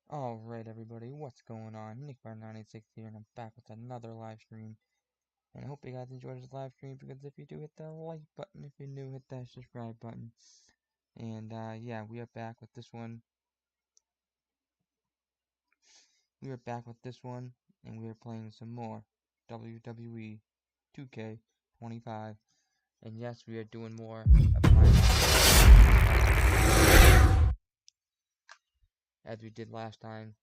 Alright everybody, what's going on? NickBar986 here, and I'm back with another live stream. And I hope you guys enjoyed this live stream, because if you do, hit that like button. If you're new, hit that subscribe button. And yeah, we are back with this one. And we are playing some more WWE 2K25. And yes, we are doing more of MyRise, as we did last time.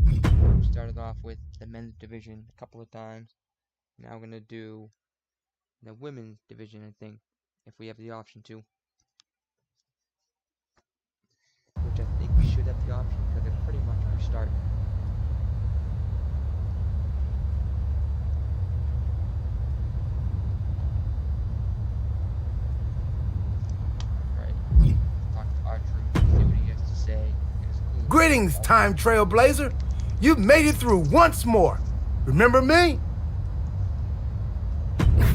We started off with the men's division a couple of times. Now we're gonna do the women's division, I think, if we have the option to. Which I think we should have the option, because it's pretty much restart. Alright, talk to our truth, see what he has to say. Cool. Greetings, Time Trailblazer. You've made it through once more. Remember me?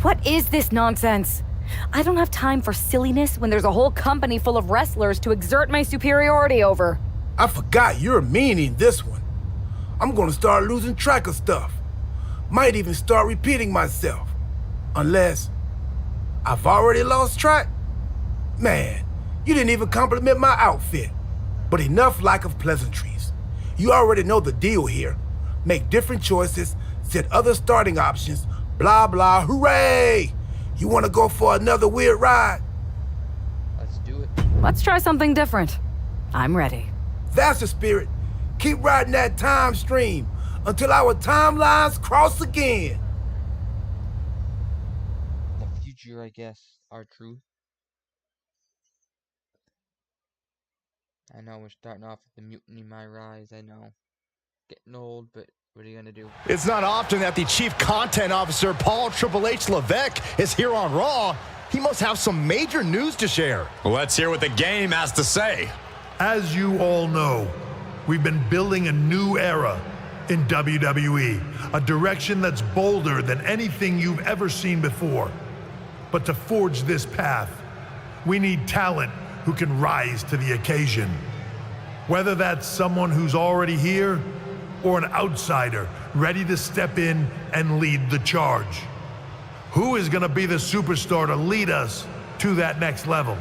What is this nonsense? I don't have time for silliness when there's a whole company full of wrestlers to exert my superiority over. I forgot you're meaning this one. I'm gonna start losing track of stuff. Might even start repeating myself. Unless I've already lost track. Man, you didn't even compliment my outfit. But enough lack of pleasantries. You already know the deal here. Make different choices, set other starting options, blah blah, hooray! You wanna go for another weird ride? Let's do it. Let's try something different. I'm ready. That's the spirit. Keep riding that time stream until our timelines cross again. The future, I guess, our truth. I know we're starting off with the Mutiny MyRise, I know. Getting old, but what are you gonna do? It's not often that the Chief Content Officer, Paul Triple H Levesque, is here on Raw. He must have some major news to share. Let's hear what the game has to say. As you all know, we've been building a new era in WWE, a direction that's bolder than anything you've ever seen before. But to forge this path, we need talent who can rise to the occasion. Whether that's someone who's already here or an outsider ready to step in and lead the charge. Who is going to be the superstar to lead us to that next level?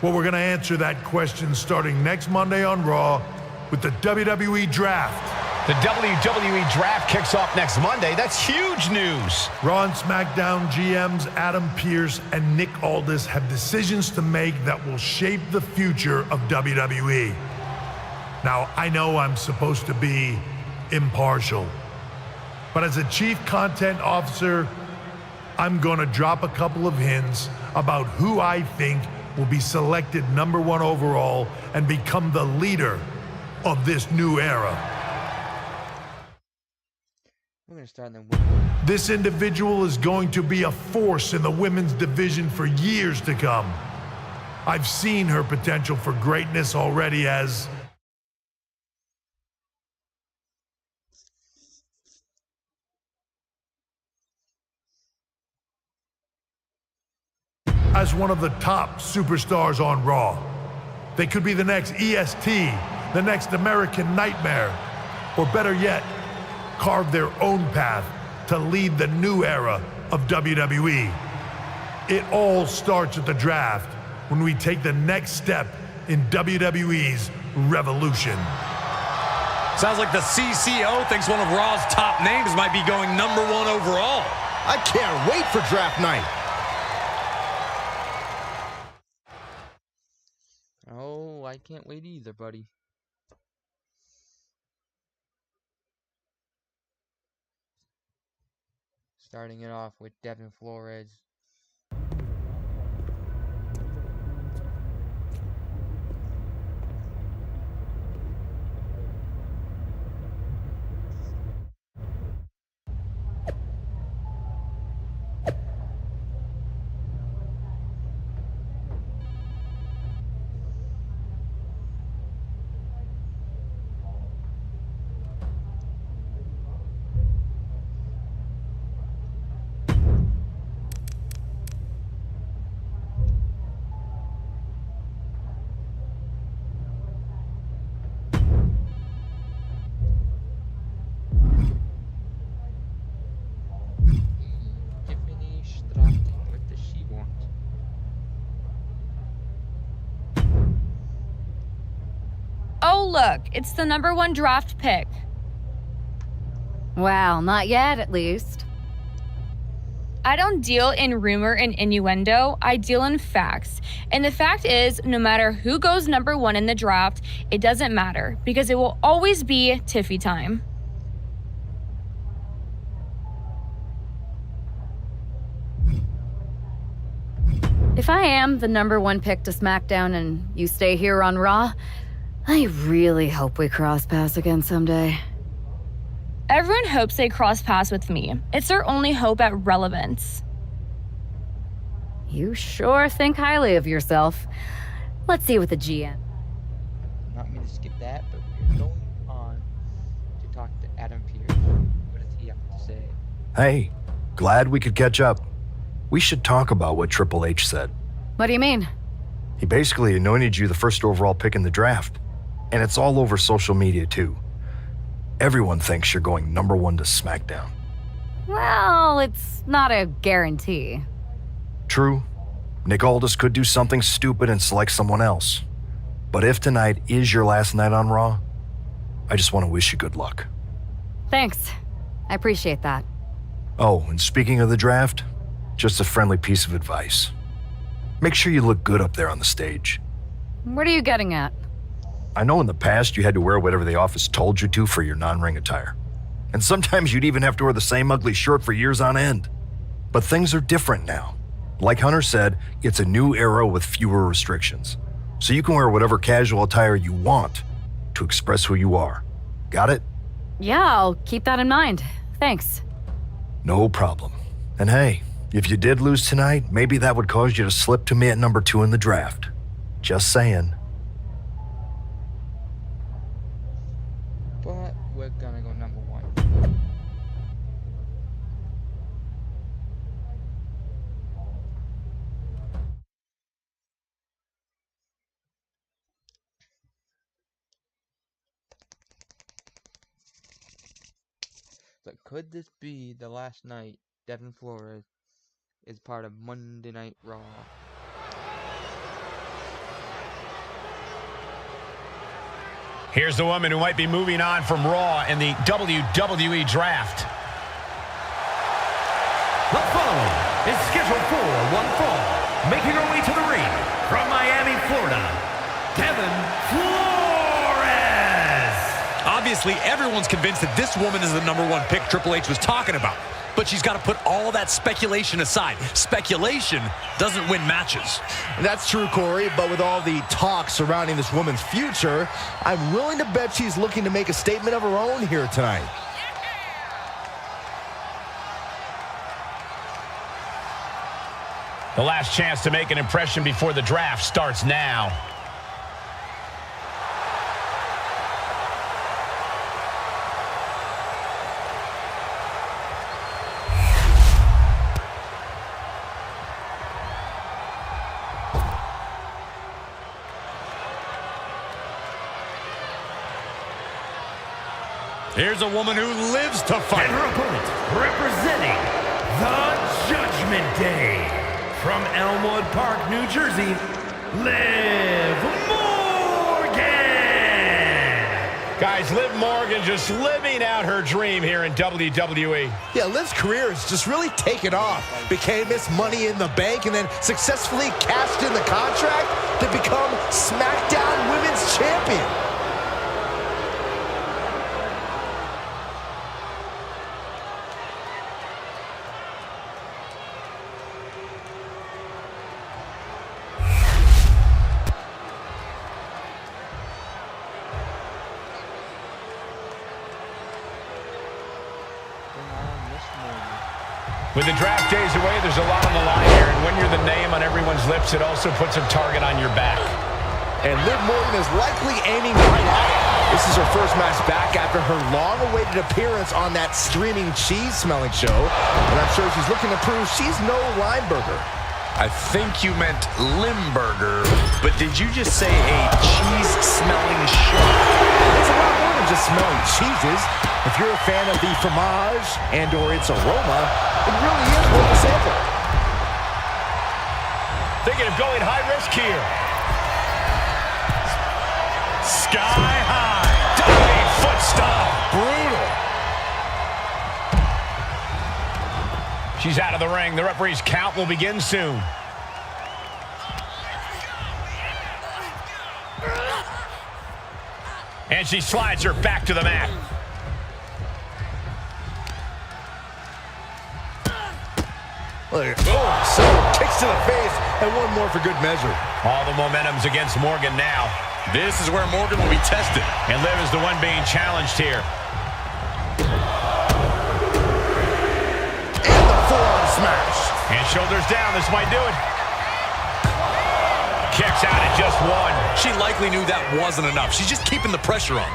Well, we're going to answer that question starting next Monday on Raw with the WWE Draft. The WWE Draft kicks off next Monday. That's huge news. Raw and SmackDown GMs Adam Pearce and Nick Aldis have decisions to make that will shape the future of WWE. Now, I know I'm supposed to be impartial, but as a Chief Content Officer, I'm going to drop a couple of hints about who I think will be selected #1 overall and become the leader of this new era. We're gonna start in the women. This individual is going to be a force in the women's division for years to come. I've seen her potential for greatness already as one of the top superstars on Raw. They could be the next EST, the next American Nightmare, or better yet, carve their own path to lead the new era of WWE. It all starts at the draft when we take the next step in WWE's revolution. Sounds like the CCO thinks one of Raw's top names might be going #1 overall. I can't wait for draft night. Oh, I can't wait either, buddy. Starting it off with Devin Flores. look, it's the #1 draft pick. Well, not yet, at least. I don't deal in rumor and innuendo. I deal in facts. And the fact is, no matter who goes #1 in the draft, it doesn't matter because it will always be Tiffy time. If I am the #1 pick to SmackDown and you stay here on Raw, I really hope we cross paths again someday. Everyone hopes they cross paths with me. It's their only hope at relevance. You sure think highly of yourself. Let's see what the GM. Not me to skip that, but we're going on to talk to Adam Pearce. What does he have to say? Hey, glad we could catch up. We should talk about what Triple H said. What do you mean? He basically anointed you the first overall pick in the draft. And it's all over social media, too. Everyone thinks you're going #1 to SmackDown. Well, it's not a guarantee. True. Nick Aldis could do something stupid and select someone else. But if tonight is your last night on Raw, I just want to wish you good luck. Thanks. I appreciate that. Oh, and speaking of the draft, just a friendly piece of advice. Make sure you look good up there on the stage. What are you getting at? I know in the past you had to wear whatever the office told you to for your non-ring attire. And sometimes you'd even have to wear the same ugly shirt for years on end. But things are different now. Like Hunter said, it's a new era with fewer restrictions. So you can wear whatever casual attire you want to express who you are. Got it? Yeah, I'll keep that in mind. Thanks. No problem. And hey, if you did lose tonight, maybe that would cause you to slip to me at #2 in the draft. Just saying. But we're gonna go #1. So could this be the last night Devin Flores is part of Monday Night Raw? Here's the woman who might be moving on from Raw in the WWE Draft. The following is scheduled for one fall, making her way to the ring from Miami, Florida, Devin Flores. Obviously, everyone's convinced that this woman is the #1 pick Triple H was talking about. But she's got to put all that speculation aside. Speculation doesn't win matches. That's true, Corey, but with all the talk surrounding this woman's future, I'm willing to bet she's looking to make a statement of her own here tonight. The last chance to make an impression before the draft starts now. Here's a woman who lives to fight. And her opponent, representing the Judgment Day, from Elmwood Park, New Jersey, Liv Morgan. Guys, Liv Morgan just living out her dream here in WWE. Yeah, Liv's career has just really taken off. Became Miss Money in the Bank and then successfully cashed in the contract to become SmackDown Women's Champion. With the draft days away, there's a lot on the line here, and when you're the name on everyone's lips, it also puts a target on your back. And Liv Morgan is likely aiming right at it. This is her first match back after her long-awaited appearance on that streaming cheese-smelling show. And I'm sure she's looking to prove she's no Lineburger. I think you meant Limburger, but did you just say a cheese-smelling show? It's a lot more than just smelling cheeses. If you're a fan of the fromage and or its aroma, it really is worth a sample. Thinking of going high risk here. Sky high. She's out of the ring. The referee's count will begin soon. And she slides her back to the mat. So kicks to the face, and one more for good measure. All the momentum's against Morgan now. This is where Morgan will be tested. And Liv is the one being challenged here. And the forearm smash. And shoulders down. This might do it. Kicks out at just one. She likely knew that wasn't enough. She's just keeping the pressure on.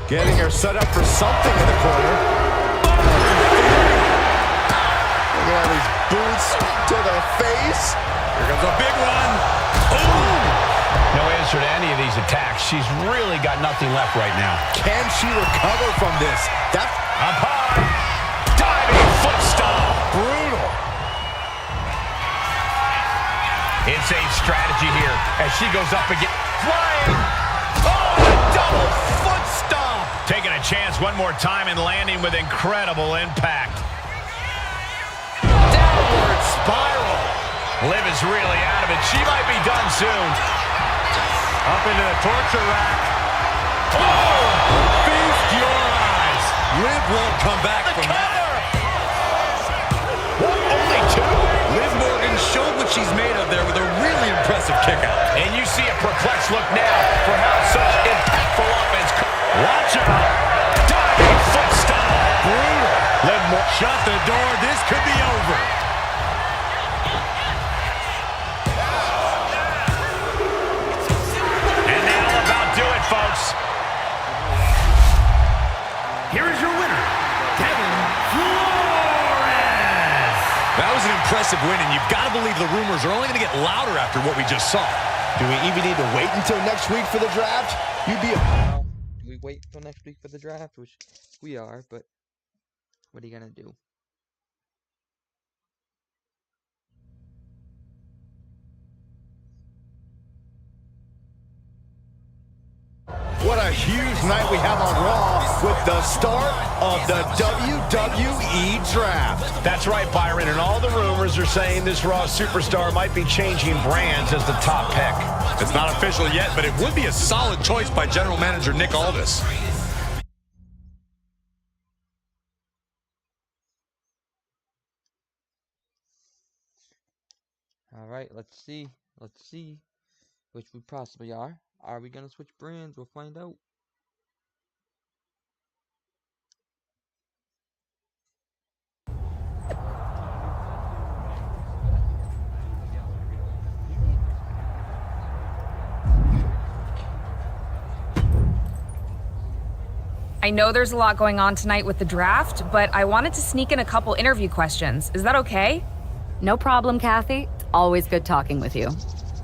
Getting her set up for something in the corner. Look at all these boots to the face. Here comes a big one. Ooh! No answer to any of these attacks. She's really got nothing left right now. Can she recover from this? That's up high. Diving foot stomp. brutal. Insane strategy here as she goes up again. Flying. Oh, a double foot stomp. Taking a chance one more time and landing with incredible impact. Downward spiral. Liv is really out of it. She might be done soon. Up into the torture rack. Oh! Feast your eyes. Liv won't come back from that. What? Only two? Liv Morgan showed what she's made of there with a really impressive kick out. And you see a perplexed look now for how such impactful offense. Watch out. Diving foot stomp. Brutal. Liv Morgan. Shut the door. This could be over. And that'll about do it, folks. Here is your winner, Kevin Flores. That was an impressive win, and you've got to believe the rumors are only going to get louder after what we just saw. Do we even need to wait until next week for the draft? You'd be Do we wait till next week for the draft? Which we are, but what are you gonna do? What a huge night we have on Raw with the start of the WWE Draft. That's right, Byron, and all the rumors are saying this Raw superstar might be changing brands as the top pick. It's not official yet, but it would be a solid choice by General Manager Nick Aldis. Alright, let's see. Which we possibly are. Are we gonna switch brands? We'll find out. I know there's a lot going on tonight with the draft, but I wanted to sneak in a couple interview questions. Is that okay? No problem, Kathy. Always good talking with you.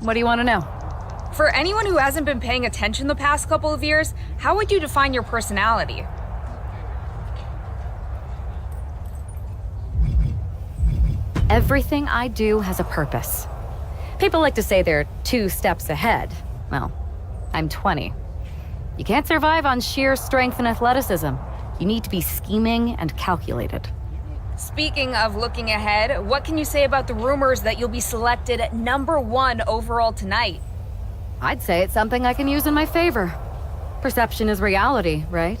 What do you want to know? For anyone who hasn't been paying attention the past couple of years, how would you define your personality? Everything I do has a purpose. People like to say they're 2 steps ahead. Well, I'm 20. You can't survive on sheer strength and athleticism. You need to be scheming and calculated. Speaking of looking ahead, what can you say about the rumors that you'll be selected at #1 overall tonight? I'd say it's something I can use in my favor. Perception is reality, right?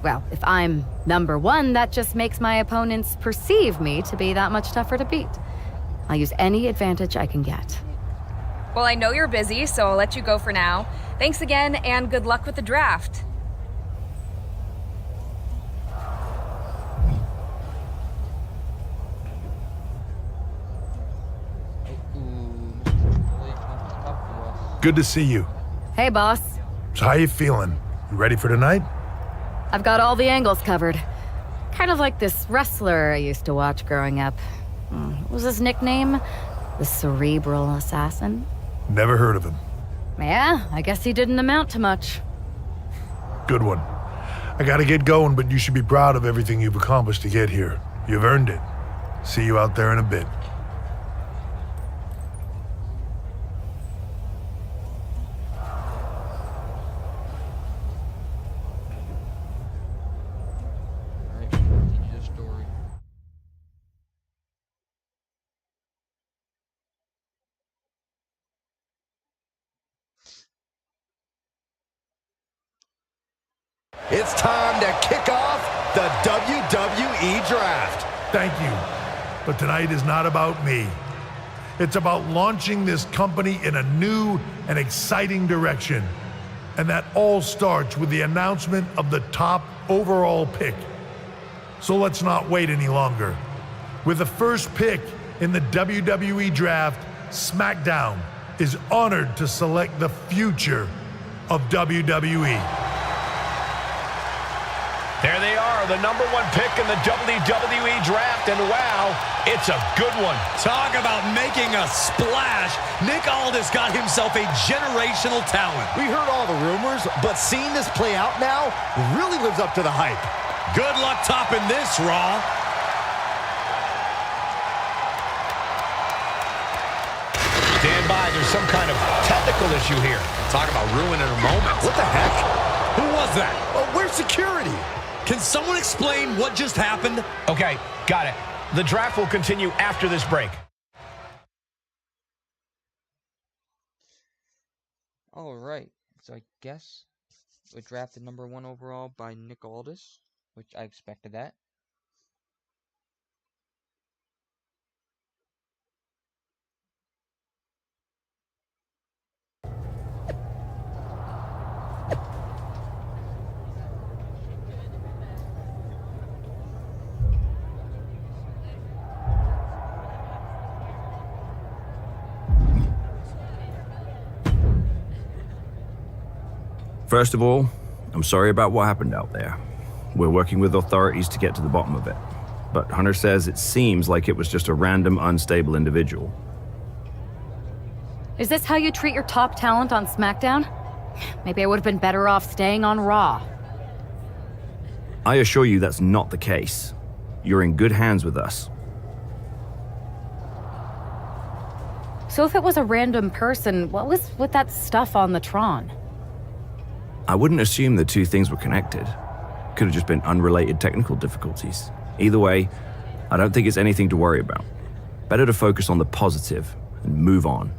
Well, if I'm #1, that just makes my opponents perceive me to be that much tougher to beat. I'll use any advantage I can get. Well, I know you're busy, so I'll let you go for now. Thanks again, and good luck with the draft. Good to see you. Hey, boss. So how you feeling? You ready for tonight? I've got all the angles covered. Kind of like this wrestler I used to watch growing up. What was his nickname? The Cerebral Assassin? Never heard of him. Yeah, I guess he didn't amount to much. Good one. I gotta get going, but you should be proud of everything you've accomplished to get here. You've earned it. See you out there in a bit. it's time to kick off the WWE Draft. Thank you. But tonight is not about me. It's about launching this company in a new and exciting direction. And that all starts with the announcement of the top overall pick. So let's not wait any longer. With the first pick in the WWE Draft, SmackDown is honored to select the future of WWE. There they are, the number one pick in the WWE Draft, and wow, it's a good one. Talk about making a splash. Nick Aldis got himself a generational talent. We heard all the rumors, but seeing this play out now really lives up to the hype. Good luck topping this, Raw. Stand by, there's some kind of technical issue here. Talk about ruining a moment. What the heck? Who was that? Oh, where's security? Can someone explain what just happened? Okay, got it. The draft will continue after this break. Alright, so I guess we drafted number 1 overall by Nick Aldis, which I expected that. First of all, I'm sorry about what happened out there. We're working with authorities to get to the bottom of it. But Hunter says it seems like it was just a random, unstable individual. Is this how you treat your top talent on SmackDown? Maybe I would have been better off staying on Raw. I assure you that's not the case. You're in good hands with us. So if it was a random person, what was with that stuff on the Tron? I wouldn't assume the two things were connected. Could have just been unrelated technical difficulties. Either way, I don't think it's anything to worry about. Better to focus on the positive and move on.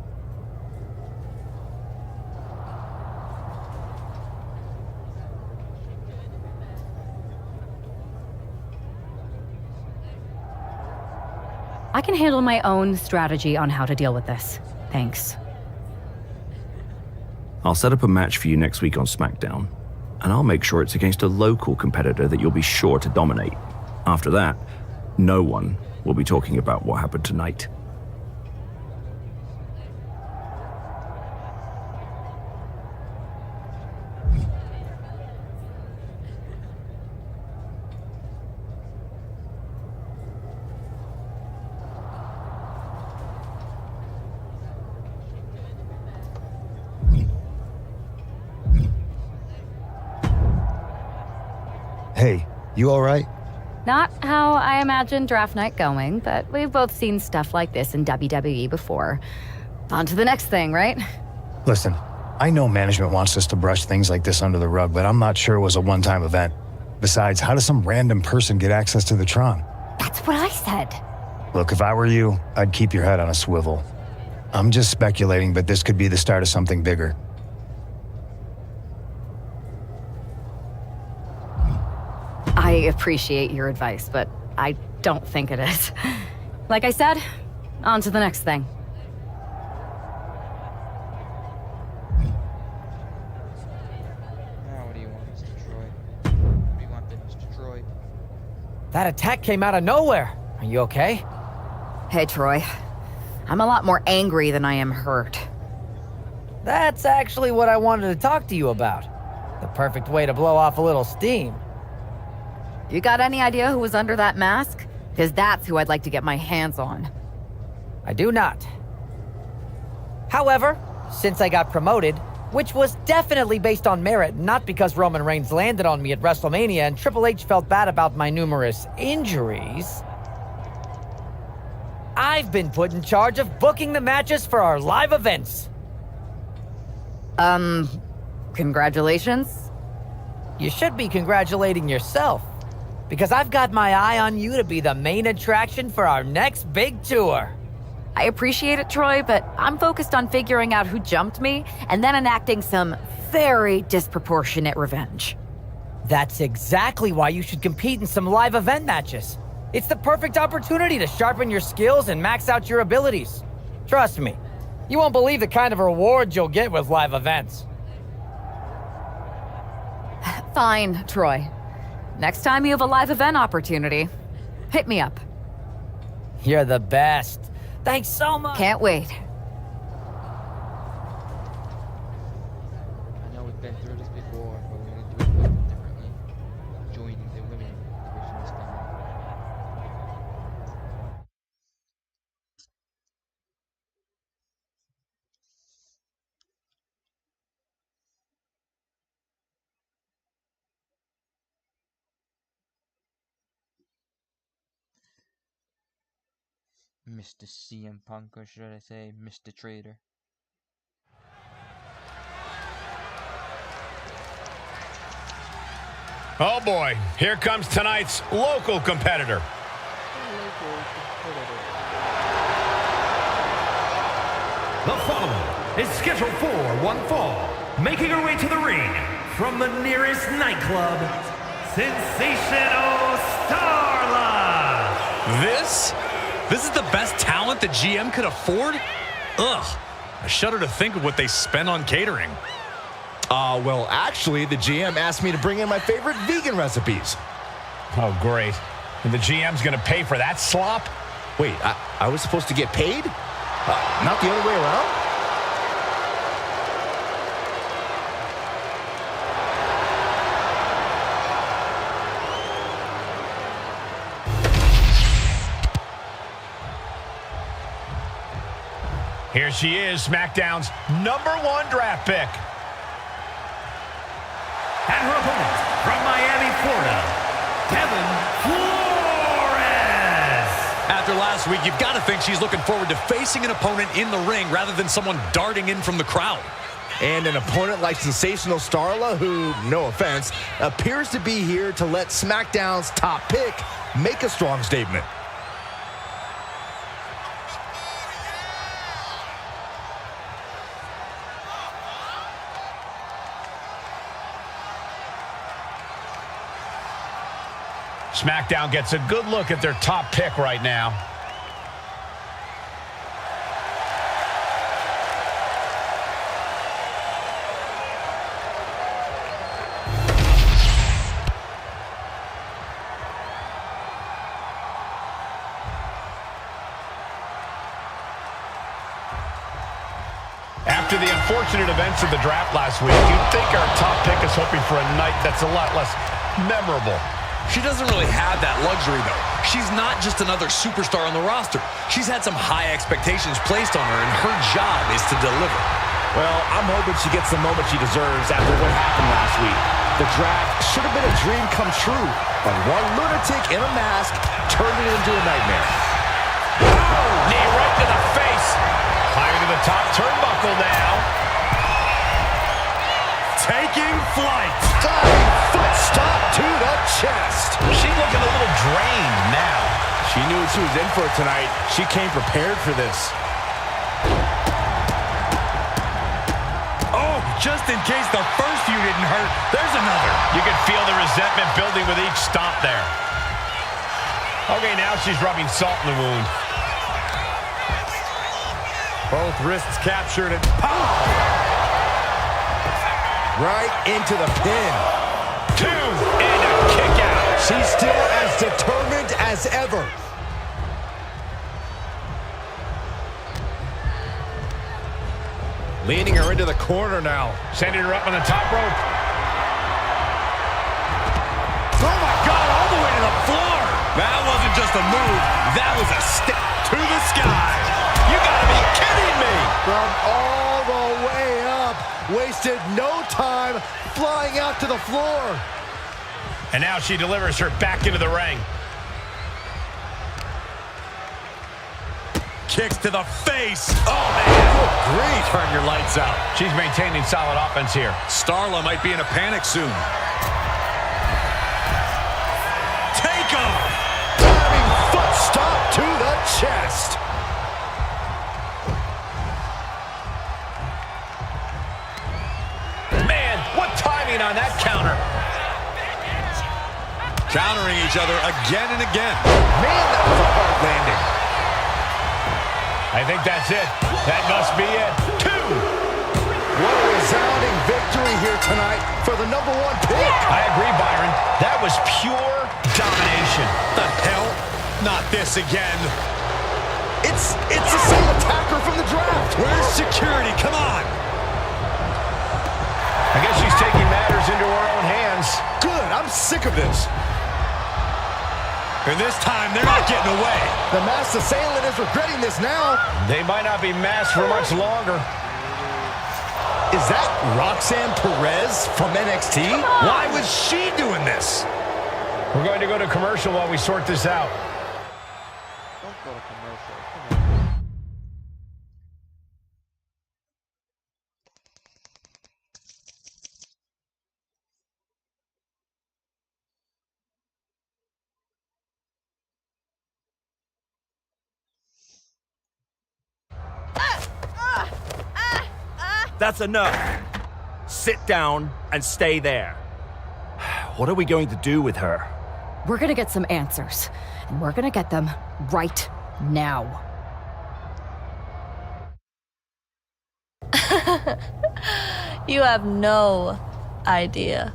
I can handle my own strategy on how to deal with this. Thanks. I'll set up a match for you next week on SmackDown, and I'll make sure it's against a local competitor that you'll be sure to dominate. After that, no one will be talking about what happened tonight. Hey, you all right? Not how I imagined draft night going, but we've both seen stuff like this in WWE before. On to the next thing, right? Listen, I know management wants us to brush things like this under the rug, but I'm not sure it was a one-time event. Besides, how does some random person get access to the Tron? That's what I said. Look, if I were you, I'd keep your head on a swivel. I'm just speculating, but this could be the start of something bigger. I appreciate your advice, but I don't think it is. Like I said, on to the next thing. Now what do you want, Mr. Troy? What do you want, Mr. Troy? That attack came out of nowhere. Are you okay? Hey, Troy. I'm a lot more angry than I am hurt. That's actually what I wanted to talk to you about. The perfect way to blow off a little steam. You got any idea who was under that mask? Because that's who I'd like to get my hands on. I do not. However, since I got promoted, which was definitely based on merit, not because Roman Reigns landed on me at WrestleMania and Triple H felt bad about my numerous injuries, I've been put in charge of booking the matches for our live events. Congratulations? You should be congratulating yourself, because I've got my eye on you to be the main attraction for our next big tour. I appreciate it, Troy, but I'm focused on figuring out who jumped me and then enacting some very disproportionate revenge. That's exactly why you should compete in some live event matches. It's the perfect opportunity to sharpen your skills and max out your abilities. Trust me, you won't believe the kind of rewards you'll get with live events. Fine, Troy. Next time you have a live event opportunity, hit me up. You're the best. Thanks so much. Can't wait. I know we've been through this before, but we're gonna do it a little bit differently. Joining the women division this time. Mr. CM Punk, or should I say Mr. Trader? Oh boy, here comes tonight's local competitor. The following is scheduled for one fall, making her way to the ring from the nearest nightclub, Sensational Starla. This is the best talent the GM could afford? Ugh, I shudder to think of what they spend on catering. Well, actually, the GM asked me to bring in my favorite vegan recipes. Oh, great. And the GM's gonna pay for that slop? Wait, I was supposed to get paid? Not the other way around? Here she is, SmackDown's #1 draft pick. And her opponent from Miami, Florida, Devin Flores. After last week, you've got to think she's looking forward to facing an opponent in the ring rather than someone darting in from the crowd. And an opponent like Sensational Starla, who, no offense, appears to be here to let SmackDown's top pick make a strong statement. SmackDown gets a good look at their top pick right now. After the unfortunate events of the draft last week, you'd think our top pick is hoping for a night that's a lot less memorable. She doesn't really have that luxury, though. She's not just another superstar on the roster. She's had some high expectations placed on her, and her job is to deliver. Well, I'm hoping she gets the moment she deserves after what happened last week. The draft should have been a dream come true, but one lunatic in a mask turned it into a nightmare. Oh, knee right to the face. Higher to the top turnbuckle now. Taking flight. Diving foot stop to the chest. She's looking a little drained now. She knew what she was in for tonight. She came prepared for this. Oh, just in case the first few didn't hurt, there's another. You can feel the resentment building with each stomp there. Okay, now she's rubbing salt in the wound. Both wrists captured and pow! Right into the pin. 2 and a kick out. She's still as determined as ever. Leading her into the corner now. Sending her up on the top rope. Oh my God, all the way to the floor. That wasn't just a move. That was a stick to the sky. You gotta be kidding me. From all the way up. Wasted no time flying out to the floor. And now she delivers her back into the ring. Kicks to the face. Oh, man. Great. Turn your lights out. She's maintaining solid offense here. Starla might be in a panic soon. Take him. Diving foot stop to the chest. Man, what timing on that counter. Countering each other again and again. Man, that was a hard landing. I think that's it. That must be it. 2. What a resounding victory here tonight for the #1 pick. I agree, Byron. That was pure domination. The hell? Not this again. It's the same attacker from the draft. Where's security? Come on. I guess she's taking matters into her own hands. Good. I'm sick of this. And this time, they're not getting away. The masked assailant is regretting this now. They might not be masked for much longer. Is that Roxanne Perez from NXT? Why was she doing this? We're going to go to commercial while we sort this out. Don't go to commercial. Come on. That's enough. Sit down and stay there. What are we going to do with her? We're gonna get some answers, and we're gonna get them right now. You have no idea.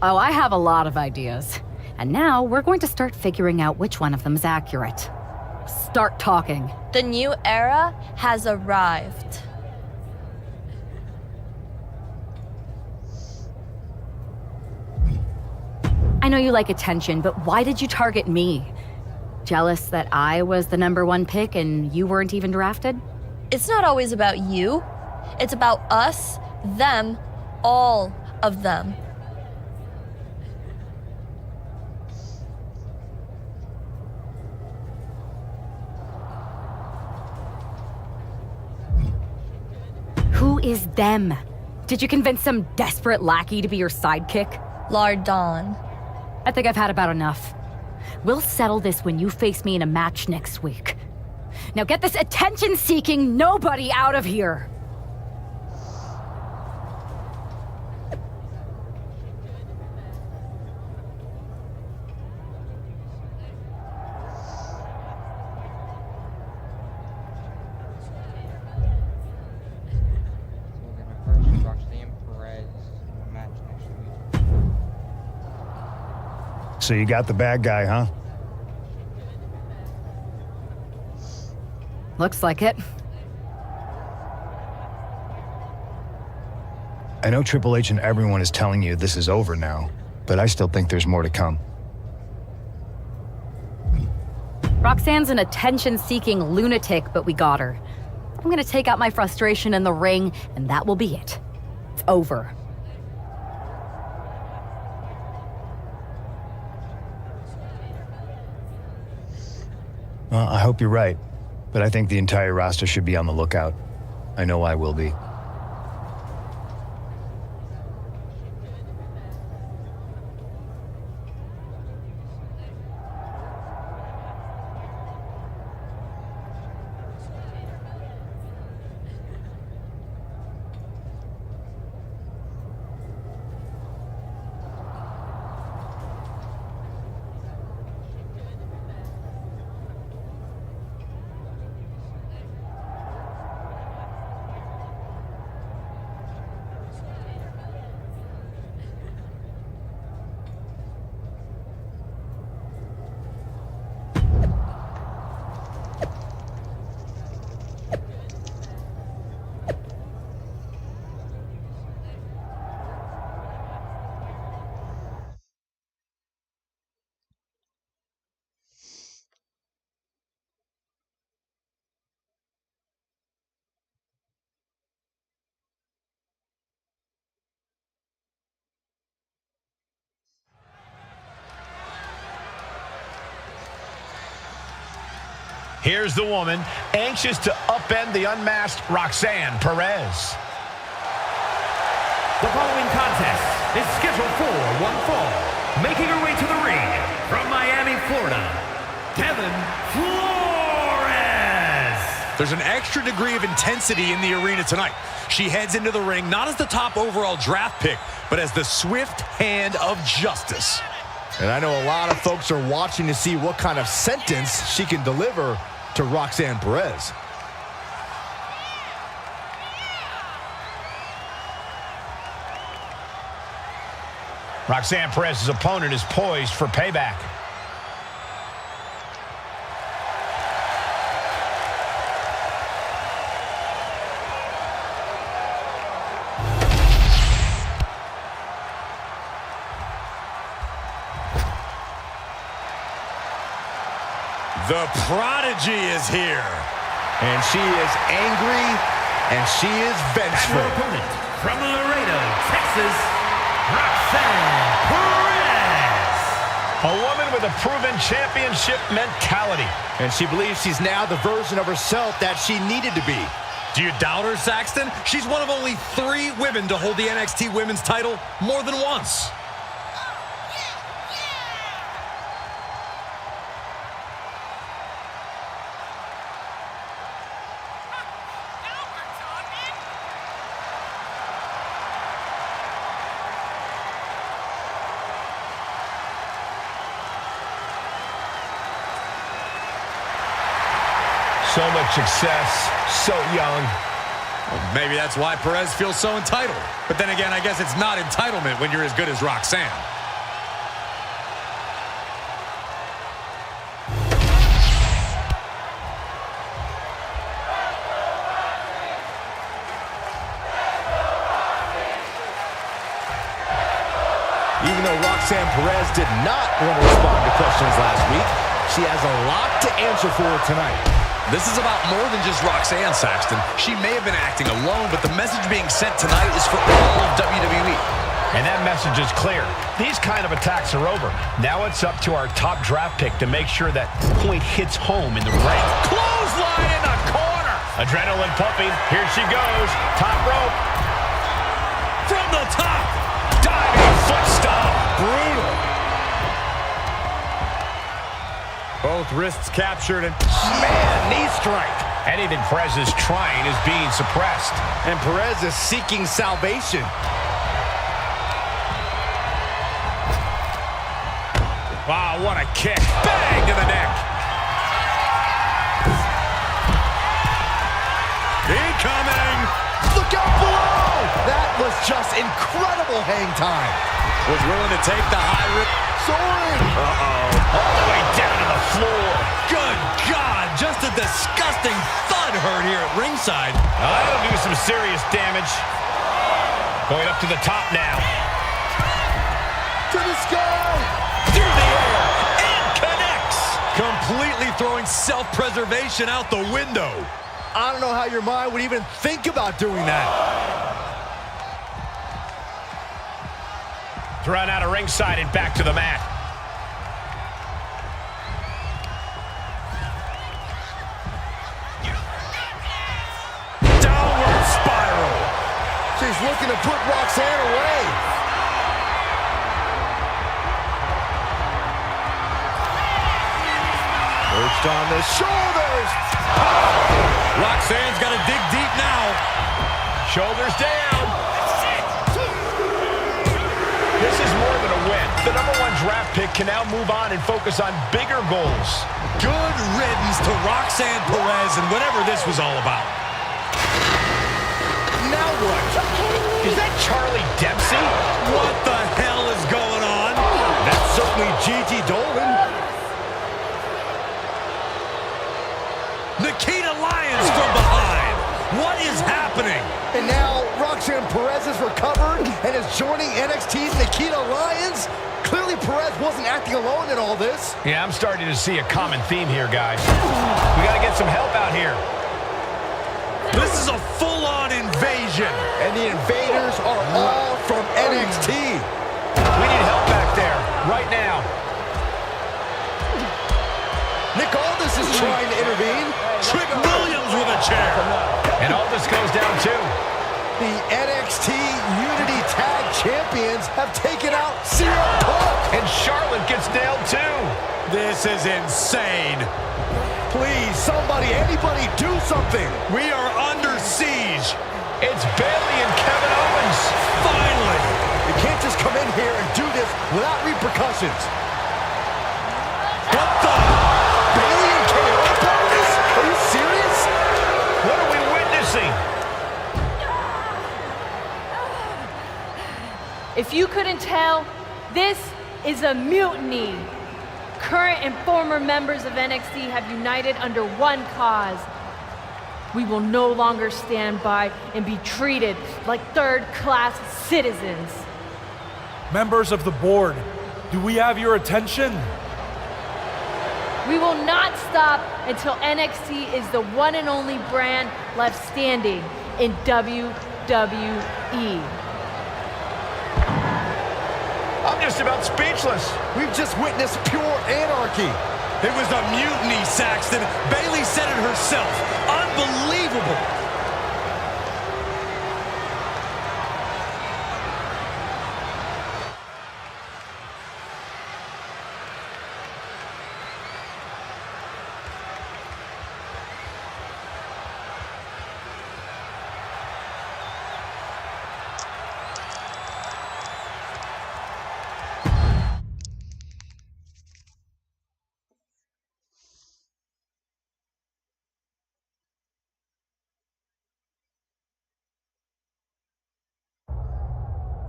Oh, I have a lot of ideas. And now we're going to start figuring out which one of them is accurate. Start talking. The new era has arrived. I know you like attention, but why did you target me? Jealous that I was the #1 pick and you weren't even drafted? It's not always about you. It's about us, them, all of them. Who is them? Did you convince some desperate lackey to be your sidekick? Lardon. I think I've had about enough. We'll settle this when you face me in a match next week. Now get this attention-seeking nobody out of here! So you got the bad guy, huh? Looks like it. I know Triple H and everyone is telling you this is over now, but I still think there's more to come. Roxanne's an attention-seeking lunatic, but we got her. I'm gonna take out my frustration in the ring, and that will be it. It's over. Well, I hope you're right, but I think the entire roster should be on the lookout. I know I will be. Here's the woman, anxious to upend the unmasked Roxanne Perez. The following contest is scheduled for one fall. Making her way to the ring from Miami, Florida, Devin Flores. There's an extra degree of intensity in the arena tonight. She heads into the ring not as the top overall draft pick, but as the swift hand of justice. And I know a lot of folks are watching to see what kind of sentence she can deliver to Roxanne Perez. Roxanne Perez's opponent is poised for payback. The Prodigy is here. And she is angry, and she is vengeful. Her opponent from Laredo, Texas, Roxanne Perez. A woman with a proven championship mentality. And she believes she's now the version of herself that she needed to be. Do you doubt her, Saxton? She's one of only 3 women to hold the NXT Women's title more than once. So much success, so young. Well, maybe that's why Perez feels so entitled. But then again, I guess it's not entitlement when you're as good as Roxanne. Even though Roxanne Perez did not want to respond to questions last week, she has a lot to answer for tonight. This is about more than just Roxanne, Saxton. She may have been acting alone, but the message being sent tonight is for all of WWE. And that message is clear. These kind of attacks are over. Now it's up to our top draft pick to make sure that point hits home in the ring. Clothesline in the corner. Adrenaline pumping. Here she goes. Top rope. From the top. Diving foot stomp. Brutal. Both wrists captured and Man, knee strike. Anything Perez is trying is being suppressed. And Perez is seeking salvation. Wow, what a kick. Bang to the neck. Incoming. Look out below. That was just incredible hang time. Was willing to take the high risk. Soaring. All the way down to the floor. Good God, just a disgusting thud heard here at ringside. That'll do some serious damage. Going up to the top now. To the sky. Through the air. And connects. Completely throwing self-preservation out the window. I don't know how your mind would even think about doing that. Thrown out of ringside and back to the mat. Downward spiral. She's looking to put Roxanne away. Perched on the shoulders. Roxanne's got to dig deep now. Shoulders down. This is more than a win. The #1 draft pick can now move on and focus on bigger goals. Good riddance to Roxanne Perez and whatever this was all about. Now what? Is that Charlie Dempsey? What the hell is going on? That's certainly Gigi Dolan. Nikita Lyons from behind. What is happening? And now Roxanne Perez is recovered and is joining NXT's Nikita Lyons. Clearly Perez wasn't acting alone in all this. Yeah, I'm starting to see a common theme here, guys. We got to get some help out here. This is a full-on invasion. And the invaders are all from NXT. We need help back there, right now. Nick Aldis is trying to intervene. Trick Williams with a chair. And Aldis goes down too. The NXT Unity Tag Champions have taken out CM Punk. And Charlotte gets nailed too. This is insane. Please, somebody, anybody, do something. We are under siege. It's Bayley and Kevin Owens. Finally. You can't just come in here and do this without repercussions. mercy. If you couldn't tell, this is a mutiny. Current and former members of NXT have united under one cause. We will no longer stand by and be treated like third-class citizens. Members of the board, do we have your attention? We will not stop until NXT is the one and only brand left standing in WWE. I'm just about speechless. We've just witnessed pure anarchy. It was a mutiny, Saxton. Bayley said it herself. Unbelievable.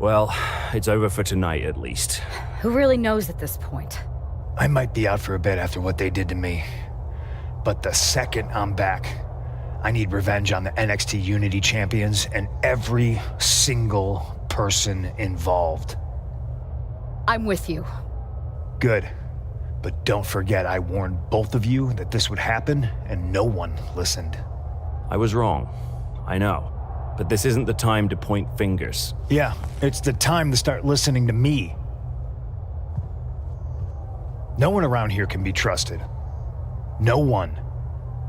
Well, it's over for tonight at least. Who really knows at this point? I might be out for a bit after what they did to me. But the second I'm back, I need revenge on the NXT Unity Champions and every single person involved. I'm with you. Good. But don't forget I warned both of you that this would happen, and no one listened. I was wrong. I know. But this isn't the time to point fingers. Yeah, it's the time to start listening to me. No one around here can be trusted. No one.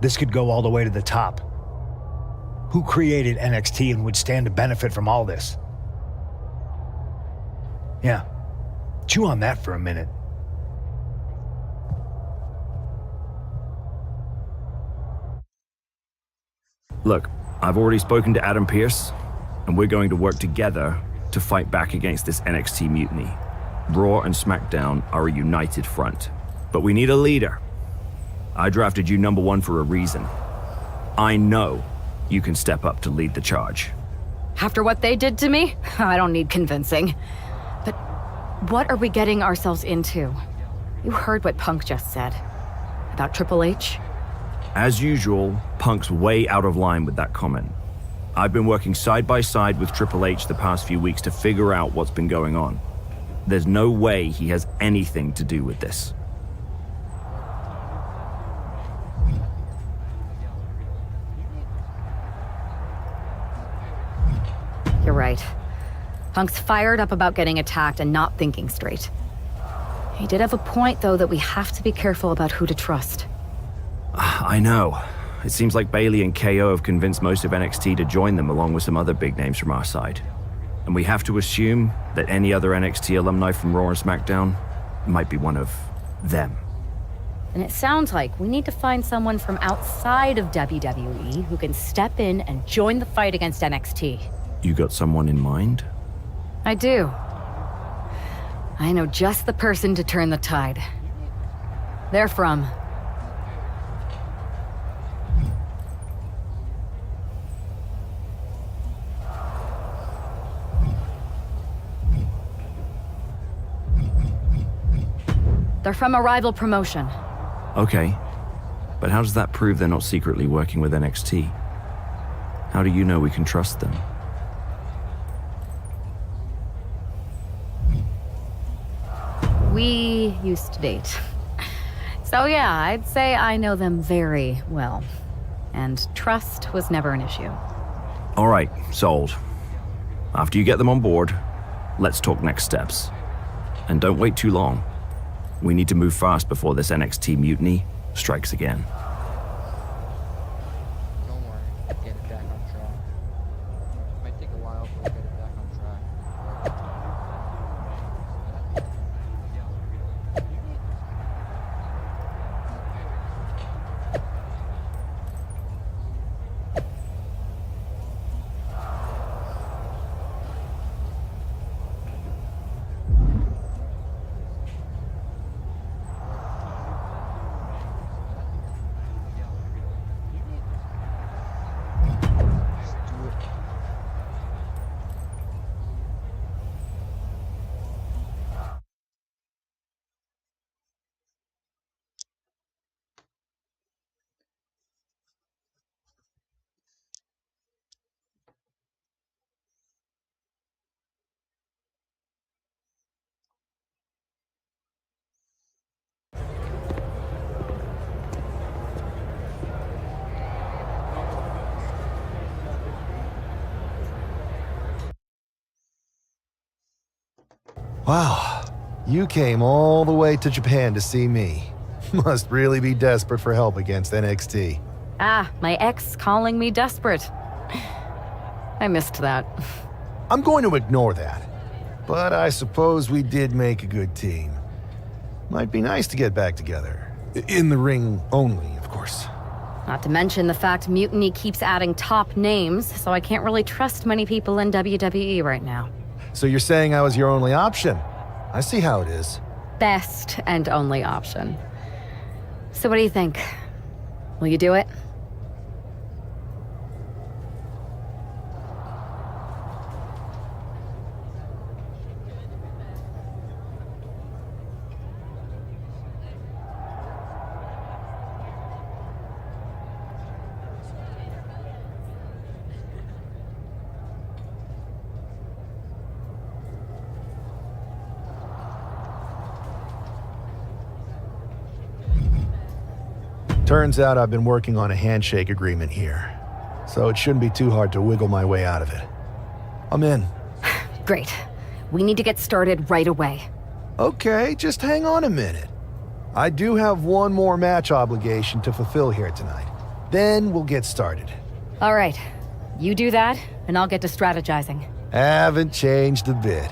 This could go all the way to the top. Who created NXT and would stand to benefit from all this? Yeah, chew on that for a minute. Look, I've already spoken to Adam Pearce, and we're going to work together to fight back against this NXT mutiny. Raw and SmackDown are a united front, but we need a leader. I drafted you number one for a reason. I know you can step up to lead the charge. After what they did to me, I don't need convincing. But what are we getting ourselves into? You heard what Punk just said about Triple H? As usual, Punk's way out of line with that comment. I've been working side by side with Triple H the past few weeks to figure out what's been going on. There's no way he has anything to do with this. You're right. Punk's fired up about getting attacked and not thinking straight. He did have a point, though, that we have to be careful about who to trust. I know. It seems like Bayley and KO have convinced most of NXT to join them along with some other big names from our side. And we have to assume that any other NXT alumni from Raw and SmackDown might be one of them. And it sounds like we need to find someone from outside of WWE who can step in and join the fight against NXT. You got someone in mind? I do. I know just the person to turn the tide. They're from... They're from a rival promotion. Okay. But how does that prove they're not secretly working with NXT? How do you know we can trust them? We used to date. So yeah, I'd say I know them very well. And trust was never an issue. All right, sold. After you get them on board, let's talk next steps. And don't wait too long. We need to move fast before this NXT mutiny strikes again. Don't worry, get it back on track. It might take a while, but we'll get it back on track. Wow, you came all the way to Japan to see me. Must really be desperate for help against NXT. Ah, my ex calling me desperate. I missed that. I'm going to ignore that. But I suppose we did make a good team. Might be nice to get back together. In the ring only, of course. Not to mention the fact Mutiny keeps adding top names, so I can't really trust many people in WWE right now. So you're saying I was your only option? I see how it is. Best and only option. So what do you think? Will you do it? Turns out I've been working on a handshake agreement here, so it shouldn't be too hard to wiggle my way out of it. I'm in. Great. We need to get started right away. Okay, just hang on a minute. I do have one more match obligation to fulfill here tonight. Then we'll get started. All right. You do that, and I'll get to strategizing. Haven't changed a bit.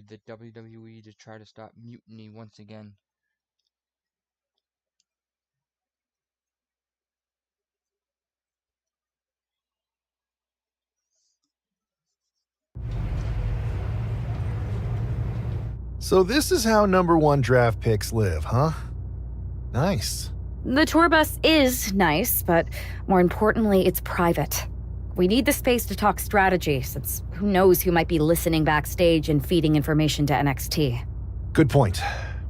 the WWE to try to stop mutiny once again. So this is how #1 draft picks live, huh? Nice. The tour bus is nice, but more importantly, it's private. We need the space to talk strategy, since who knows who might be listening backstage and feeding information to NXT. Good point.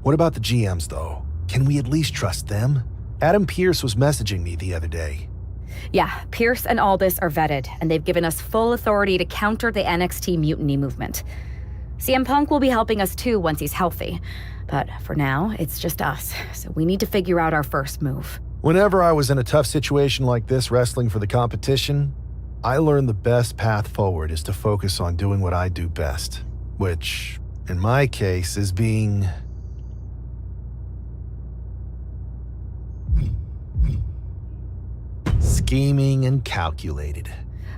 What about the GMs, though? Can we at least trust them? Adam Pearce was messaging me the other day. Yeah, Pierce and Aldis are vetted, and they've given us full authority to counter the NXT mutiny movement. CM Punk will be helping us too once he's healthy, but for now, it's just us, so we need to figure out our first move. Whenever I was in a tough situation like this wrestling for the competition, I learned the best path forward is to focus on doing what I do best, which, in my case, is being... scheming and calculated.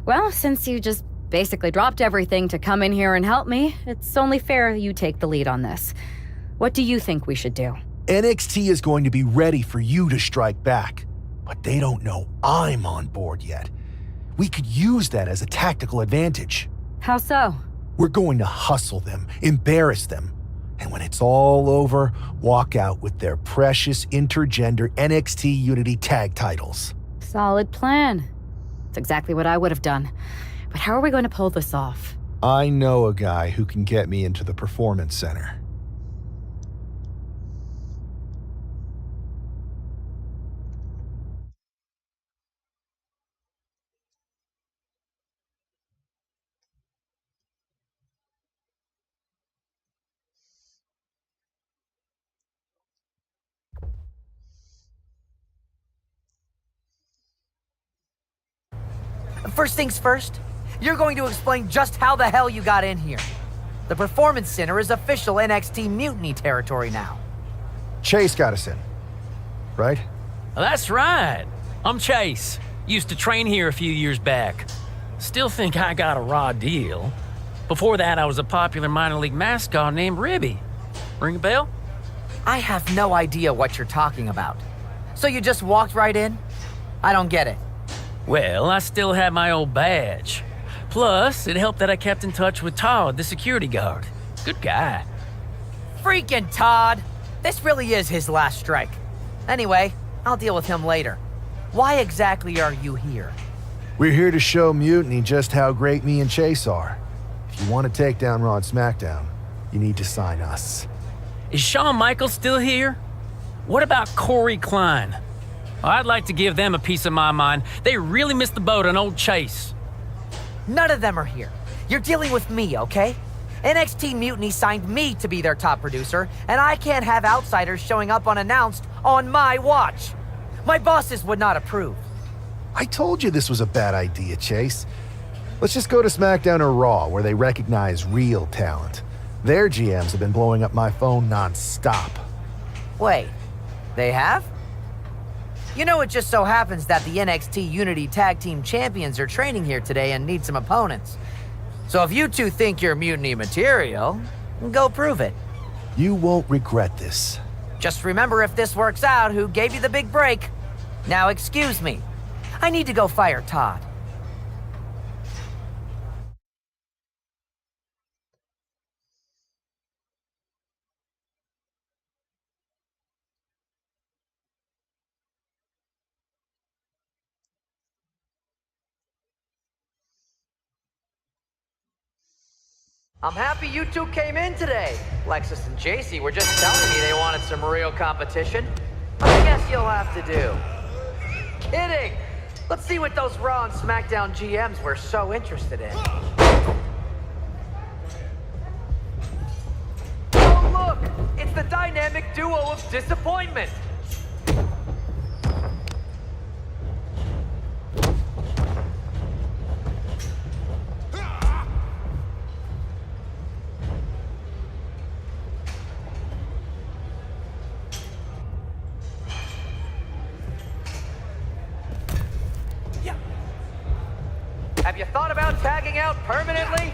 Well, since you just basically dropped everything to come in here and help me, it's only fair you take the lead on this. What do you think we should do? NXT is going to be ready for you to strike back, but they don't know I'm on board yet. We could use that as a tactical advantage. How so? We're going to hustle them, embarrass them, and when it's all over, walk out with their precious intergender NXT Unity tag titles. Solid plan. It's exactly what I would have done. But how are we going to pull this off? I know a guy who can get me into the Performance Center. First things first, you're going to explain just how the hell you got in here. The Performance Center is official NXT Mutiny territory now. Chase got us in, right? That's right. I'm Chase. Used to train here a few years back. Still think I got a raw deal. Before that, I was a popular minor league mascot named Ribby. Ring a bell? I have no idea what you're talking about. So you just walked right in? I don't get it. Well, I still had my old badge. Plus, it helped that I kept in touch with Todd, the security guard. Good guy. Freaking Todd! This really is his last strike. Anyway, I'll deal with him later. Why exactly are you here? We're here to show Mutiny just how great me and Chase are. If you want to take down Raw and SmackDown, you need to sign us. Is Shawn Michaels still here? What about Corey Klein? I'd like to give them a piece of my mind. They really missed the boat on old Chase. None of them are here. You're dealing with me, okay? NXT Mutiny signed me to be their top producer, and I can't have outsiders showing up unannounced on my watch. My bosses would not approve. I told you this was a bad idea, Chase. Let's just go to SmackDown or Raw, where they recognize real talent. Their GMs have been blowing up my phone non-stop. Wait, they have? You know, it just so happens that the NXT Unity Tag Team Champions are training here today and need some opponents. So if you two think you're Mutiny material, go prove it. You won't regret this. Just remember, if this works out, who gave you the big break. Now excuse me. I need to go fire Todd. I'm happy you two came in today. Lexus and JC were just telling me they wanted some real competition. I guess you'll have to do. Kidding! Let's see what those Raw and SmackDown GMs were so interested in. Oh look! It's the dynamic duo of disappointment! Have you thought about tagging out permanently?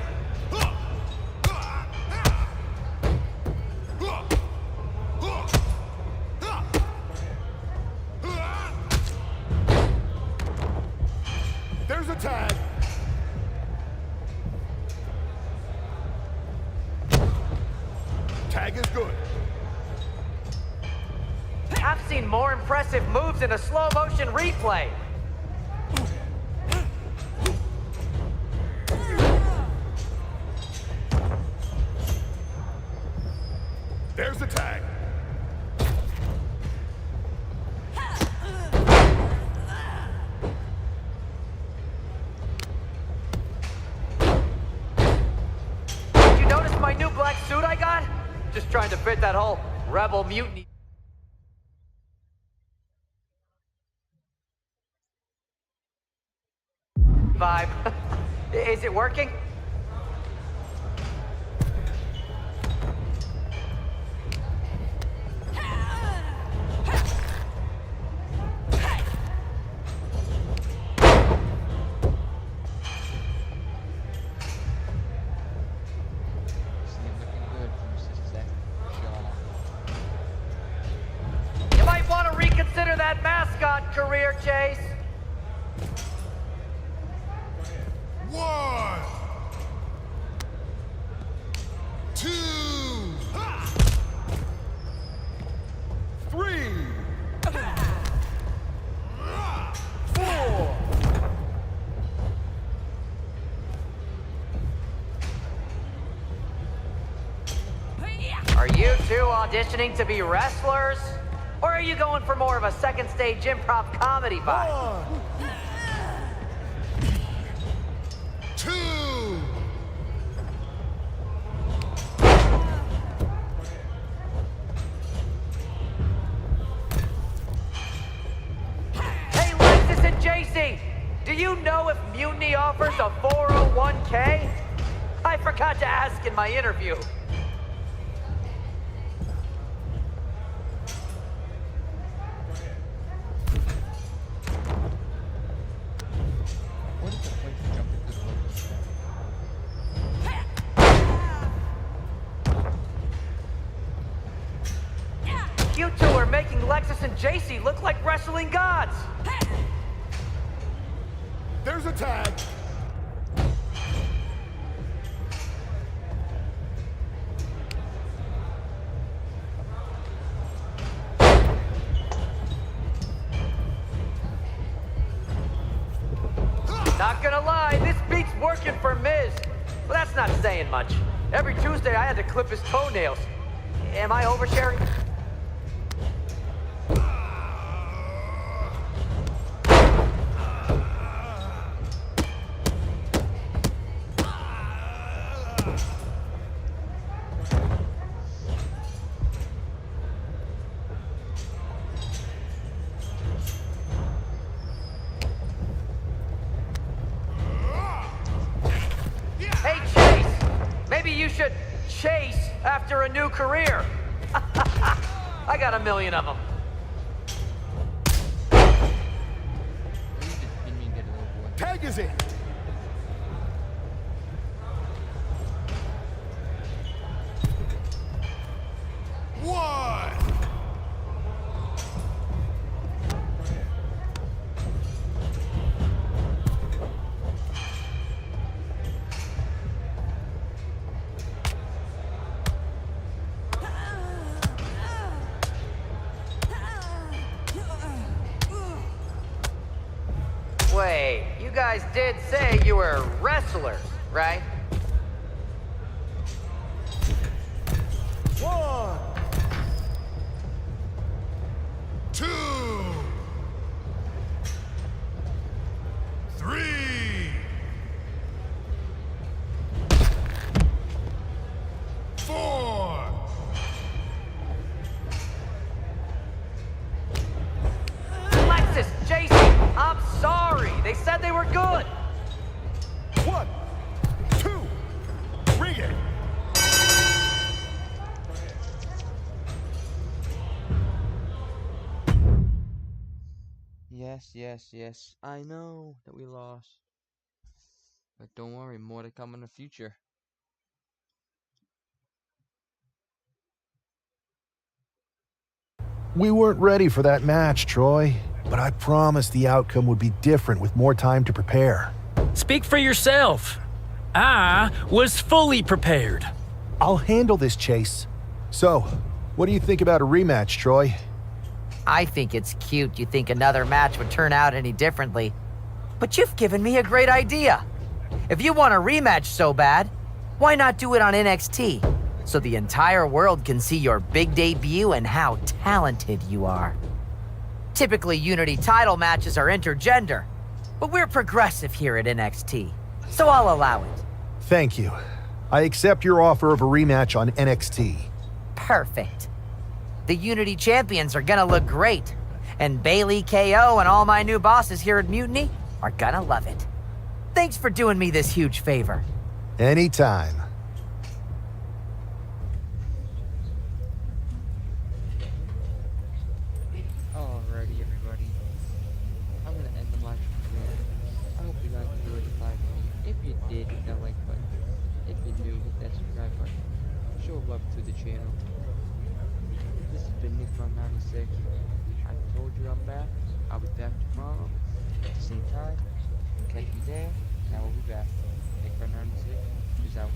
Tag is good. I've seen more impressive moves in a slow motion replay. There's the tag. Did you notice my new black suit I got? Just trying to fit that whole rebel mutiny vibe. Is it working? You might want to reconsider that mascot career, Chase. 1, 2, 3, 4. Are you two auditioning to be wrestlers? Or are you going for more of a second stage improv comedy vibe? 2. Hey, Lexus and JC, do you know if Mutiny offers a 401k? I forgot to ask in my interview. You two are making Lexus and JC look like wrestling gods. There's a tag. Not gonna lie, this beat's working for Miz. But that's not saying much. Every Tuesday I had to clip his toenails. Am I oversharing? Hey, Chase! Maybe you should chase after a new career. I got a million of them. Tag is in. One. Wait, you guys did say you were wrestlers, right? 1, 2, 3, 4. Lexus, JC, I'm sorry. They said they were good. 1, 2, ring it. Yes, yes, yes. I know that we lost. But don't worry, more to come in the future. We weren't ready for that match, Troy, but I promised the outcome would be different with more time to prepare. Speak for yourself. I was fully prepared. I'll handle this, Chase. So, what do you think about a rematch, Troy? I think it's cute you think another match would turn out any differently. But you've given me a great idea. If you want a rematch so bad, why not do it on NXT? So the entire world can see your big debut and how talented you are. Typically, Unity title matches are intergender, but we're progressive here at NXT, so I'll allow it. Thank you. I accept your offer of a rematch on NXT. Perfect. The Unity champions are gonna look great, and Bailey, KO, and all my new bosses here at Mutiny are gonna love it. Thanks for doing me this huge favor. Anytime. Alrighty, everybody. I'm gonna end the live stream here. I hope you guys enjoyed the live stream. If you did, hit that like button. If you're new, hit that subscribe button. Show love to the channel. This has been Nick from 96. I told you I'm back. I'll be back tomorrow at the same time. Catch me there, and I will be back. Nick from 96 is out.